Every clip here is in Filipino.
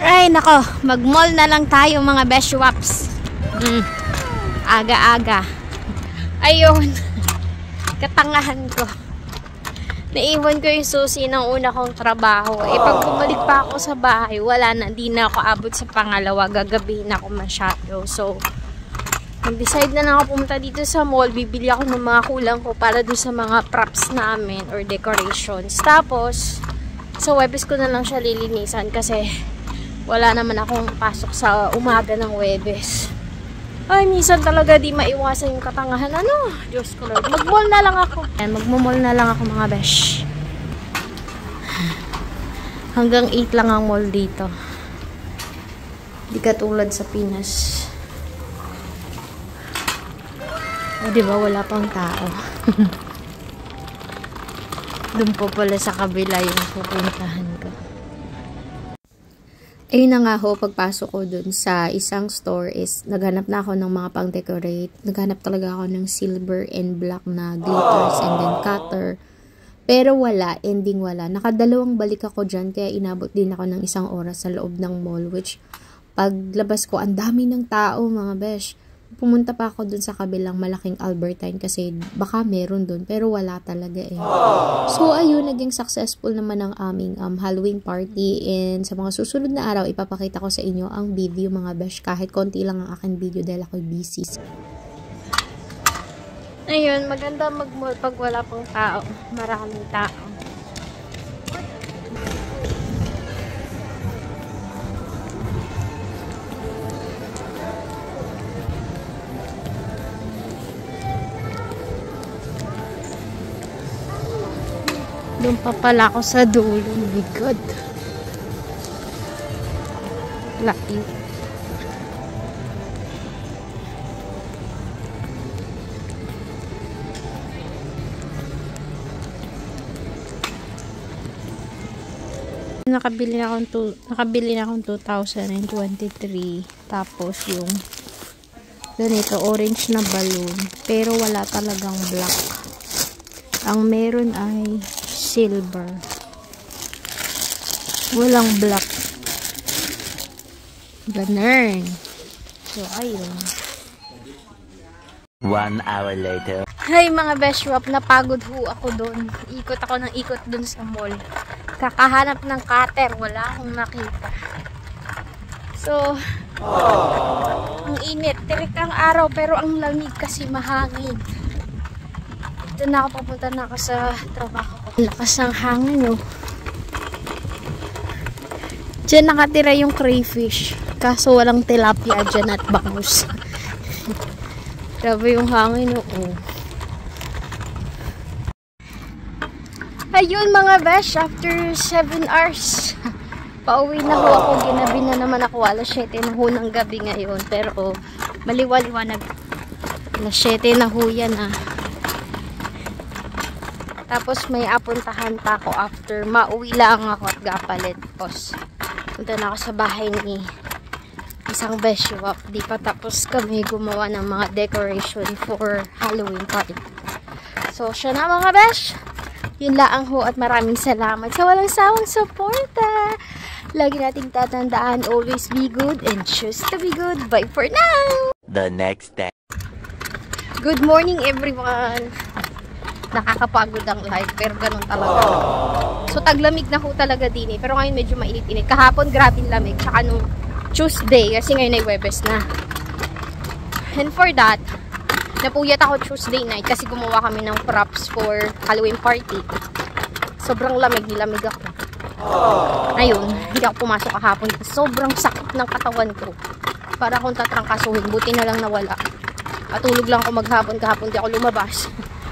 Ay, nako. Mag-mall na lang tayo mga beshwaps. Aga-aga. Ayun. Katangahan ko. Naiwan ko yung susi ng una kong trabaho. Pag bumalik pa ako sa bahay, wala na. Di na ako abot sa pangalawa. Gagabihin ako masyado. So, nag-decide na lang ako pumunta dito sa mall. Bibili ako ng mga kulang ko para doon sa mga props namin or decorations. Tapos, sa Webes ko na lang siya lilinisan kasi wala naman akong pasok sa umaga ng Webes. Ay, minsan talaga di maiwasan yung katangahan. Ano? Diyos ko Lord. Mag-mall na lang ako. Ayan, mag-mall na lang ako mga besh. Hanggang 8 lang ang mall dito. Di katulad sa Pinas. O, diba? Wala pang tao. Doon po pala sa kabila yung pupuntahan ko. Ayun na nga ho, pagpasok ko dun sa isang store is naghanap na ako ng mga pang-decorate. Naghanap talaga ako ng silver and black na glitters and then cutter. Pero wala, ending wala. Nakadalawang balik ako dyan kaya inabot din ako ng 1 oras sa loob ng mall, which paglabas ko, ang dami ng tao mga besh. Pumunta pa ako dun sa kabilang malaking Albertine kasi baka meron dun pero wala talaga eh. So ayun, naging successful naman ang aming Halloween party, and sa mga susunod na araw ipapakita ko sa inyo ang video mga besh, kahit konti lang ang aking video dahil ako'y busy. Ayun, maganda mag-mall pag wala pang tao, maraming tao. Doon pa pala ako sa dulo. Oh my God. Lucky. Nakabili na akong 2023. Tapos yung ganito, orange na balloon. Pero wala talagang black. Ang meron ay silver. Walang black. Ganun. So, ayun. 1 hour later. Hi mga beshwap, napagod ho ako doon. Ikot ako ng ikot doon sa mall. Kakahanap ng cutter, wala akong nakita. So, ang init. Tirik ang araw pero ang lamig kasi mahangin. Ito na ako, papunta na ako sa trabaho. Lakas ng hangin, oh. Diyan nakatira yung crayfish. Kaso walang tilapia dyan at bangus. Grabe yung hangin, oh. Ayun mga besh, after 7 hours. Pauwi na ho ako. Ginabi na naman ako. Alas 7 na ho ng gabi ngayon. Pero maliwaliwanag. Alas 7 na ho yan, ah. Tapos may apuntahan pa ako after. Mauwi lang ako at gapalit. Tapos punta na ako sa bahay ni isang beshwap. Di pa tapos kami gumawa ng mga decoration for Halloween party. So siya na mga besh. Yun lang ho at maraming salamat sa walang sawang suporta. Lagi nating tatandaan, always be good and choose to be good. Bye for now! The next day. Good morning everyone! Nakakapagod ang life, pero ganun talaga. So, taglamig na ho talaga din eh. Pero ngayon medyo mainit-init. Kahapon, grabing lamig. Tsaka nung Tuesday, kasi ngayon ay Webes na. And for that, napuyat ako Tuesday night kasi gumawa kami ng props for Halloween party. Sobrang lamig, nilamig ako. Ayun, hindi ako pumasok kahapon. Sobrang sakit ng katawan ko. Para akong tatrangkasuhin. Buti na lang nawala. Matulog lang ako maghapon. Kahapon di ako lumabas.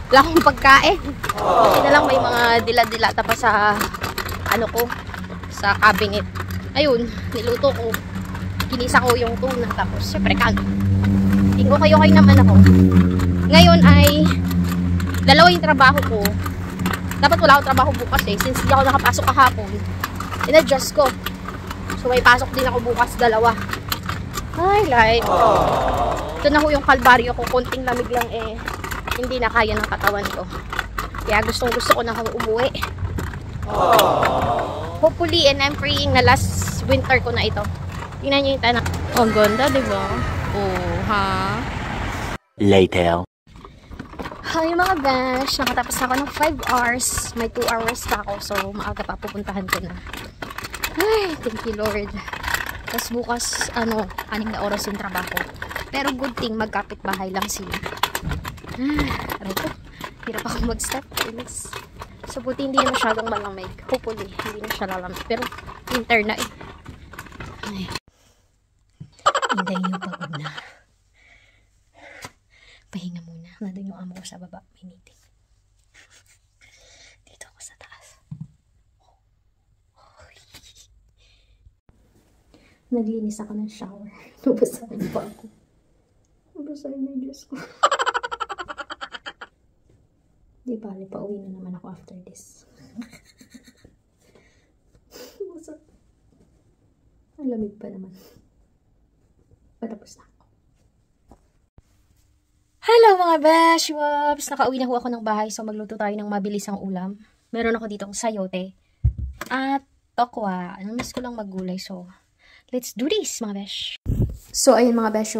Wala akong pagkain. Buti na lang may mga dila-dilata pa sa ano ko, sa cabinet. Ayun, niluto ko. Kinisa ko yung tuna. Tapos, syempre, okay naman ako. Ngayon ay dalawa yung trabaho ko. Dapat wala akong trabaho bukas eh. Since di ako nakapasok kahapon, in-adjust ko. So, may pasok din ako bukas, dalawa. Ay, life. Ito na ho yung kalbaryo ko. Konting lamig lang eh. Hindi na kaya ng katawan ko. Kaya gusto ko na akong umuwi. Hopefully, and I'm praying na last winter ko na ito. Tingnan nyo yung tanak. Oh, ang ganda, diba? Oh, ha? Later. Hi mga besh, nakatapos ako ng 5 hours. May 2 hours pa ako, so maaga pa pupuntahan ko na. Ay, thank you Lord. Tapos bukas, 6 na oras yung trabaho. Pero good thing, magkapit bahay lang sila. Aray ko, hirap ako mag-step. So buti hindi na masyadong malamig. Hopefully, hindi na siya lalamig. Pero winter na eh. Ay. Hinday niyo pagod na. Pahinga muna. Nandun yung amo ko sa baba. May meeting. Dito ako sa taas. Naglinis ako ng shower. Nabasahin pa ako. Nabasahin na yung Diyos ko. Di bali, pauwi na naman ako after this. Ang lamig pa naman. Patapos na. Hello mga besh! Waps! Nakauwi na ho ako ng bahay, so magluto tayo ng mabilisang ulam. Meron ako ditong sayote at tokwa. Miss ko lang maggulay, so let's do this mga besh! So ayun mga besh,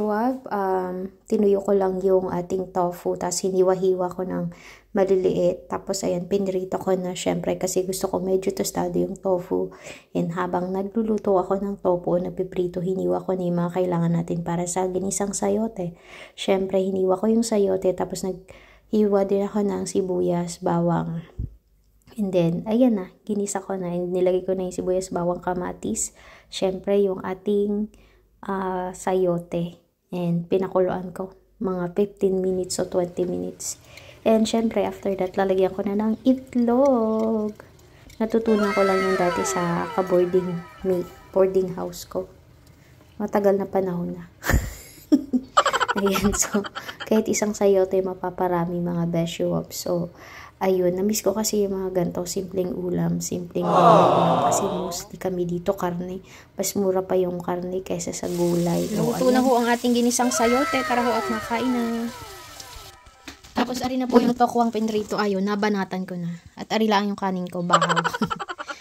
tinuyo ko lang yung ating tofu, tapos hiniwa-hiwa ko ng maliliit. Tapos ayan, pinirito ko na syempre kasi gusto ko medyo tostado yung tofu. And habang nagluluto ako ng tofu o napiprito, hiniwa ko na yung mga kailangan natin para sa ginisang sayote. Syempre, hiniwa ko yung sayote, tapos naghiwa din ako ng sibuyas, bawang. And then, ayan na, ginisa ko na. And nilagay ko na yung sibuyas, bawang, kamatis. Syempre, yung ating sayote. And pinakuluan ko mga 15 minutes o 20 minutes. And syempre, after that, lalagyan ko na ng itlog. Natutunan ko lang yung dati sa boarding house ko. Matagal na panahon na. Ayan, so, kahit isang sayote mapaparami mga beshuops. So, ayun, namiss ko kasi yung mga ganito, simpleng ulam, simpleng ulam. Kasi mostly kami dito, karne. Mas mura pa yung karne kaysa sa gulay. Luto na ho ang ating ginisang sayote para ho at makain na. Tapos, ari na po yung tokwang pinrito. Ayun, nabanatan ko na. At ari lang yung kanin ko, bahaw.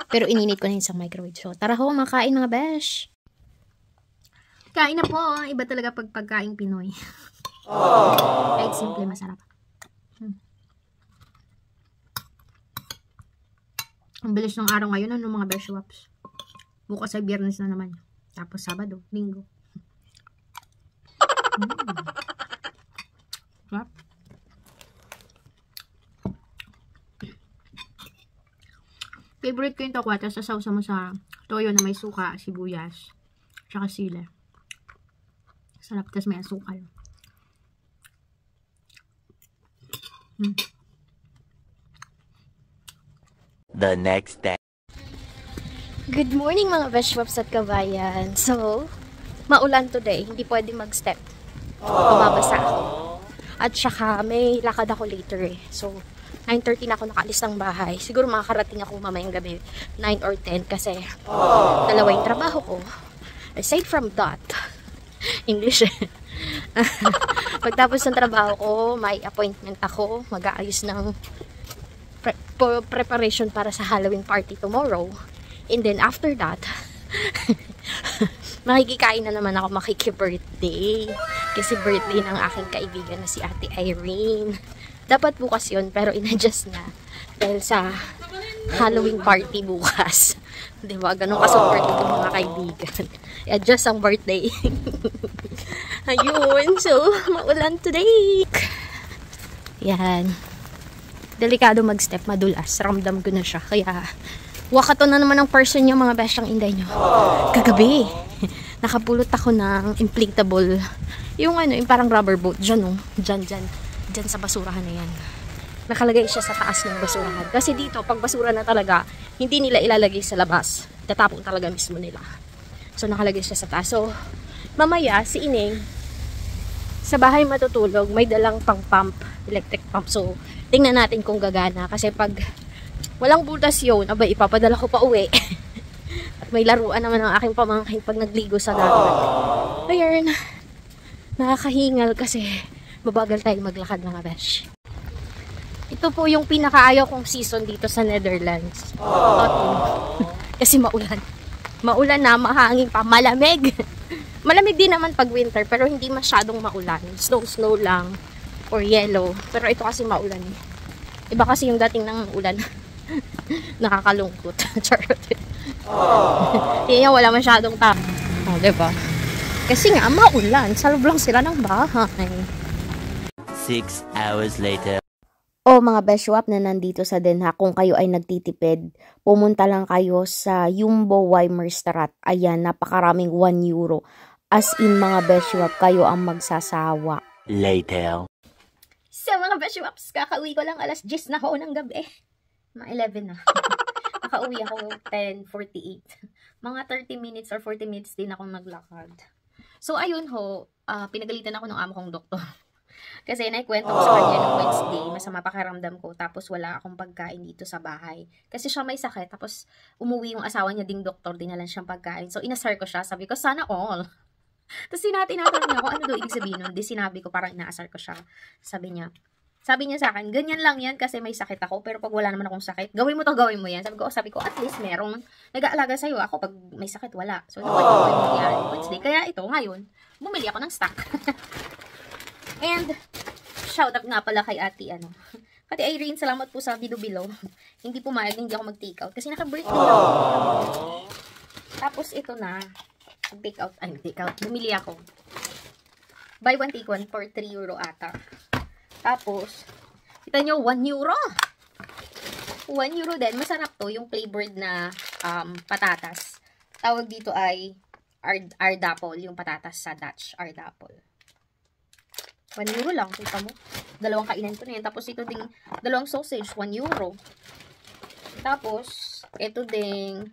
Pero ininit ko na yun sa microwave. So, tara ho, makain mga besh. Kain na po. Iba talaga pag pagkain Pinoy. Kahit simple, masarap. Ang bilis ng araw ngayon, mga besh waps. Bukas ay Biyernes na naman. Tapos Sabado, Linggo. Sarap. Favorite ko yung tokwa, tapos sasawsa mo sa toyo na may suka, sibuyas, tsaka sili. Sarap, tapos may asukal. The next day. Good morning mga beshwaps at kabayan. So, maulan today. Hindi pwede mag-step. Mababasa ako. At saka may lakad ako later eh. So, 9:30 na ako nakaalis ng bahay. Siguro makakarating ako mamayang gabi 9 or 10 kasi dalawa yung trabaho ko. Aside from that, English eh. Pagtapos ng trabaho ko, may appointment ako. Mag-aayos ng preparation para sa Halloween party tomorrow. And then after that, makikikain na naman ako, makiki-birthday. Kasi birthday ng aking kaibigan na si Ate Irene. Dapat bukas yun, pero in-adjust na. Dahil sa Halloween party bukas. Diba? Ganun ka-support itong mga kaibigan. I-adjust ang birthday. Ayun. So, maulan today. Yan. Delikado mag-step, madulas. Ramdam ko na siya. Kaya, wakato na naman ang person niyo, mga besyang inday nyo. Kagabi, nakapulot ako ng inflatable. Yung yung parang rubber boat. Diyan, Diyan sa basurahan na yan. Nakalagay siya sa taas ng basurahan. Kasi dito, pag basura na talaga, hindi nila ilalagay sa labas. Tatapong talaga mismo nila. So, nakalagay siya sa taas. So, mamaya, si Ining, sa bahay matutulog, may dalang pang pump, electric pump. So, tingnan natin kung gagana. Kasi pag walang butas yun, abay, ipapadala ko pa uwi. At may laruan naman ang aking pamangkin pag nagligo sa dagat. Ayun, nakakahingal kasi mabagal tayo maglakad mga besh. Ito po yung pinakaayaw kong season dito sa Netherlands. Autumn. Kasi maulan. Maulan na, mahangin pa, malamig. Malamig din naman pag winter, pero hindi masyadong maulan. Snow lang. Or yellow. Pero ito kasi maulan eh. Iba kasi yung dating ng ulan. Nakakalungkot. Charot. Tingnan wala masyadong tao. Oh, diba? Kasi nga, maulan. Sa loob lang sila ng bahay. 6 hours later. O mga Beshwap na nandito sa Den Haag, kung kayo ay nagtitipid, pumunta lang kayo sa Jumbo Weimerstraat. Ayan, napakaraming 1 euro. As in mga Beshwap, kayo ang magsasawa. Later. So mga Beshwaps, kakauwi ko lang alas 10 na ho ng gabi. Mga 11 na. Nakauwi ako 10:48. Mga 30 minutes or 40 minutes din ako naglakad. So ayun ho, pinagalitan ako ng amo kong doktor. Kasi naikwento ko sa kanya nung Wednesday, masama pakiramdam ko, tapos wala akong pagkain dito sa bahay. Kasi siya may sakit, tapos umuwi yung asawa niya ding doktor, dinalan siyang pagkain. So inasar ko siya, sabi ko, sana all. Tapos tinatanong niya ako, ano daw ibig sabihin nun? Di sinabi ko, parang inaasar ko siya. Sabi niya sa akin, ganyan lang yan kasi may sakit ako, pero pag wala naman akong sakit, gawin mo to, gawin mo yan. Sabi ko, at least merong nag-aalaga sa'yo. Ako, pag may sakit, wala. So, ito yung nangyari Wednesday. Kaya ito, ngayon, bumili ako ng stock. And, shout out nga pala kay Ate Irene, salamat po sa bilo-bilo. Hindi pumayag, hindi ako mag-take out. Kasi naka-birthday na ako. Tapos, ito na. Take out. Bumili ako. Buy one, take one for 3 euro ata. Tapos, kita nyo, 1 euro. 1 euro din. Masarap to, yung flavored na patatas. Tawag dito ay Aardappel, yung patatas sa Dutch. Aardappel. 1 euro lang, kita mo. Dalawang kainan ko na yan. Tapos ito ding, dalawang sausage, 1 euro. Tapos, ito ding,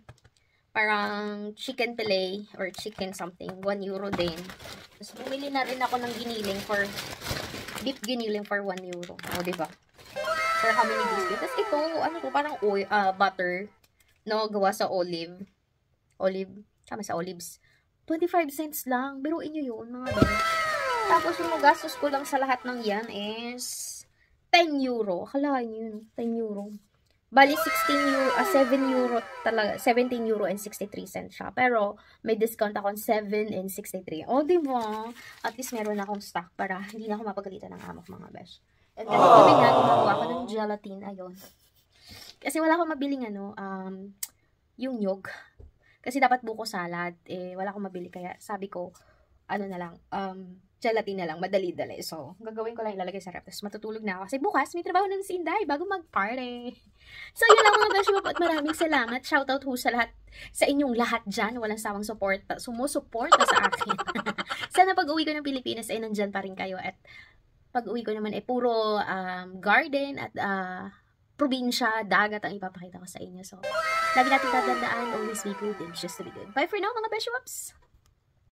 parang chicken fillet, or chicken something, 1 euro din. Tapos, bumili na rin ako ng giniling beef giniling for 1 euro. O, diba? For how many days? Tapos ito, ano to, parang oil, butter, no, gawa sa olives. 25 cents lang. Biruin nyo yun, mga doon. Tapos yung gastos ko lang sa lahat ng yan is 10 euro. Akalain nyo yun, 10 euro. Bali 7 euro talaga, 17 euro and 63 cents siya. Pero may discount ako 7 and 63. O, diba? At least meron akong stock para hindi na ako mapagalitan ng amo mga besh. And then, gabi nga, gumagawa ako ng gelatin. Ayun. Kasi wala akong mabiling yung nyog. Kasi dapat buko salad. Wala akong mabili. Kaya sabi ko, gelatin na lang, madali-dali. So, gagawin ko lang ilalagay sa rep. Tapos matutulog na ako. Kasi bukas, may trabaho na si Inday bago mag-party. So, yun lang mga Beshwap at maraming salamat. Shoutout ho sa lahat, sa inyong lahat dyan. Walang sawang sumusuporta sa akin. Sana pag-uwi ko ng Pilipinas ay nandyan pa rin kayo. At pag-uwi ko naman ay puro garden at probinsya, dagat ang ipapakita ko sa inyo. So, lagi natin tatandaan, always be good and just to be good. Bye for now mga Beshwaps!